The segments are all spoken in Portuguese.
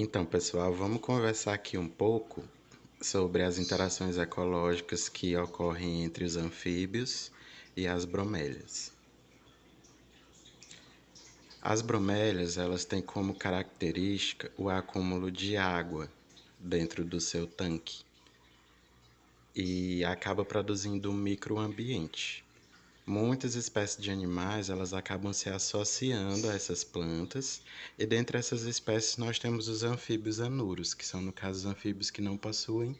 Então, pessoal, vamos conversar aqui um pouco sobre as interações ecológicas que ocorrem entre os anfíbios e as bromélias. As bromélias, elas têm como característica o acúmulo de água dentro do seu tanque e acaba produzindo um microambiente. Muitas espécies de animais, elas acabam se associando a essas plantas, e dentre essas espécies nós temos os anfíbios anuros, que são, no caso, os anfíbios que não possuem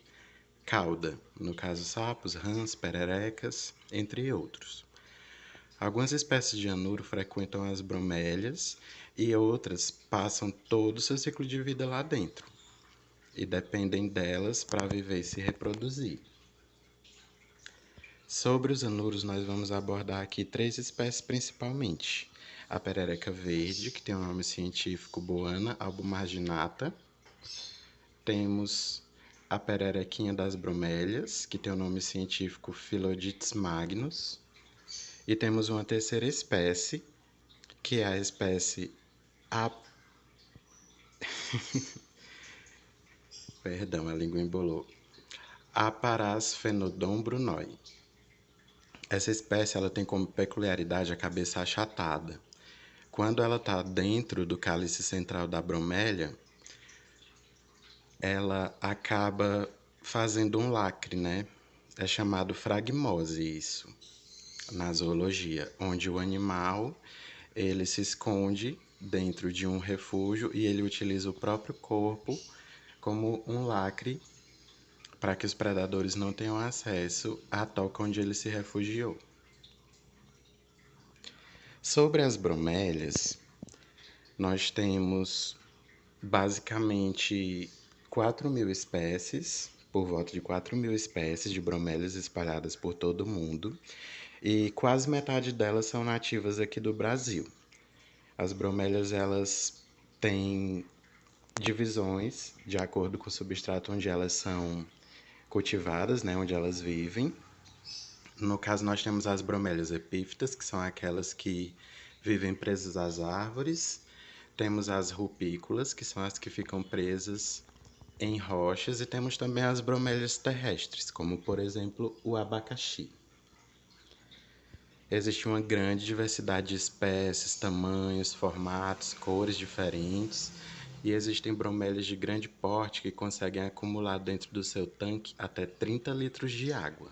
cauda, no caso sapos, rãs, pererecas, entre outros. Algumas espécies de anuro frequentam as bromélias e outras passam todo o seu ciclo de vida lá dentro e dependem delas para viver e se reproduzir. Sobre os anuros, nós vamos abordar aqui três espécies principalmente. A perereca verde, que tem o nome científico Boana albumarginata. Temos a pererequinha das bromélias, que tem o nome científico Phyllodytes magnus. E temos uma terceira espécie, que é a espécie Perdão, a língua embolou. Aparasphenodon brunoi. Essa espécie ela tem como peculiaridade a cabeça achatada. Quando ela está dentro do cálice central da bromélia, ela acaba fazendo um lacre, né? É chamado fragmose isso, na zoologia, onde o animal ele se esconde dentro de um refúgio e ele utiliza o próprio corpo como um lacre para que os predadores não tenham acesso à toca onde ele se refugiou. Sobre as bromélias, nós temos basicamente 4.000 espécies, por volta de 4.000 espécies de bromélias espalhadas por todo o mundo, e quase metade delas são nativas aqui do Brasil. As bromélias, elas têm divisões de acordo com o substrato onde elas são cultivadas, né, onde elas vivem. No caso, nós temos as bromélias epífitas, que são aquelas que vivem presas às árvores. Temos as rupícolas, que são as que ficam presas em rochas. E temos também as bromélias terrestres, como, por exemplo, o abacaxi. Existe uma grande diversidade de espécies, tamanhos, formatos, cores diferentes. E existem bromélias de grande porte que conseguem acumular dentro do seu tanque até 30 litros de água.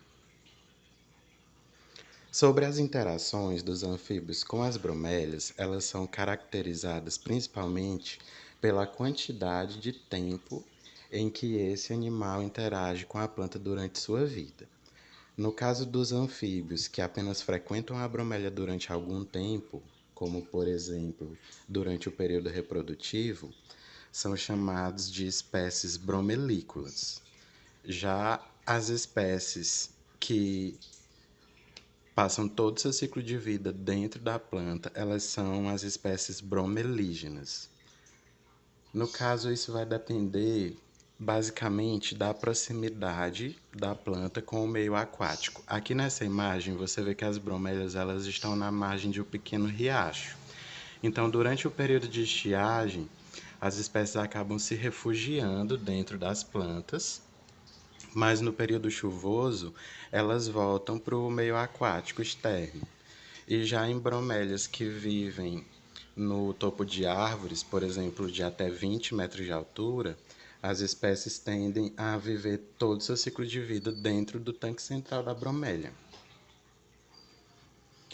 Sobre as interações dos anfíbios com as bromélias, elas são caracterizadas principalmente pela quantidade de tempo em que esse animal interage com a planta durante sua vida. No caso dos anfíbios que apenas frequentam a bromélia durante algum tempo, como por exemplo durante o período reprodutivo, são chamados de espécies bromelícolas. Já as espécies que passam todo o seu ciclo de vida dentro da planta, elas são as espécies bromelígenas. No caso, isso vai depender basicamente da proximidade da planta com o meio aquático. Aqui nessa imagem você vê que as bromélias elas estão na margem de um pequeno riacho. Então, durante o período de estiagem, as espécies acabam se refugiando dentro das plantas, mas no período chuvoso elas voltam para o meio aquático externo. E já em bromélias que vivem no topo de árvores, por exemplo, de até 20 metros de altura, as espécies tendem a viver todo o seu ciclo de vida dentro do tanque central da bromélia.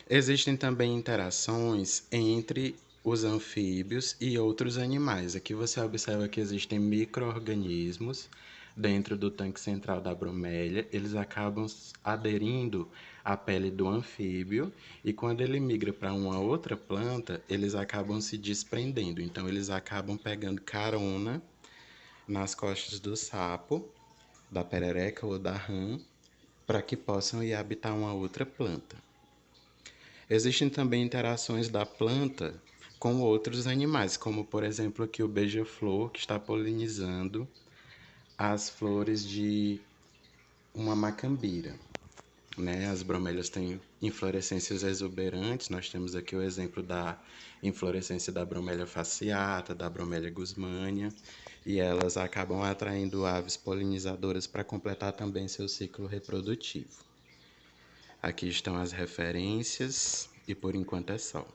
Existem também interações entre os anfíbios e outros animais. Aqui você observa que existem micro-organismos dentro do tanque central da bromélia. Eles acabam aderindo à pele do anfíbio e quando ele migra para uma outra planta, eles acabam se desprendendo. Então, eles acabam pegando carona nas costas do sapo, da perereca ou da rã, para que possam ir habitar uma outra planta. Existem também interações da planta com outros animais, como por exemplo aqui o beija-flor, que está polinizando as flores de uma macambira. né? As bromélias têm inflorescências exuberantes. Nós temos aqui o exemplo da inflorescência da bromélia fasciata, da bromélia guzmania, e elas acabam atraindo aves polinizadoras para completar também seu ciclo reprodutivo. Aqui estão as referências e por enquanto é só.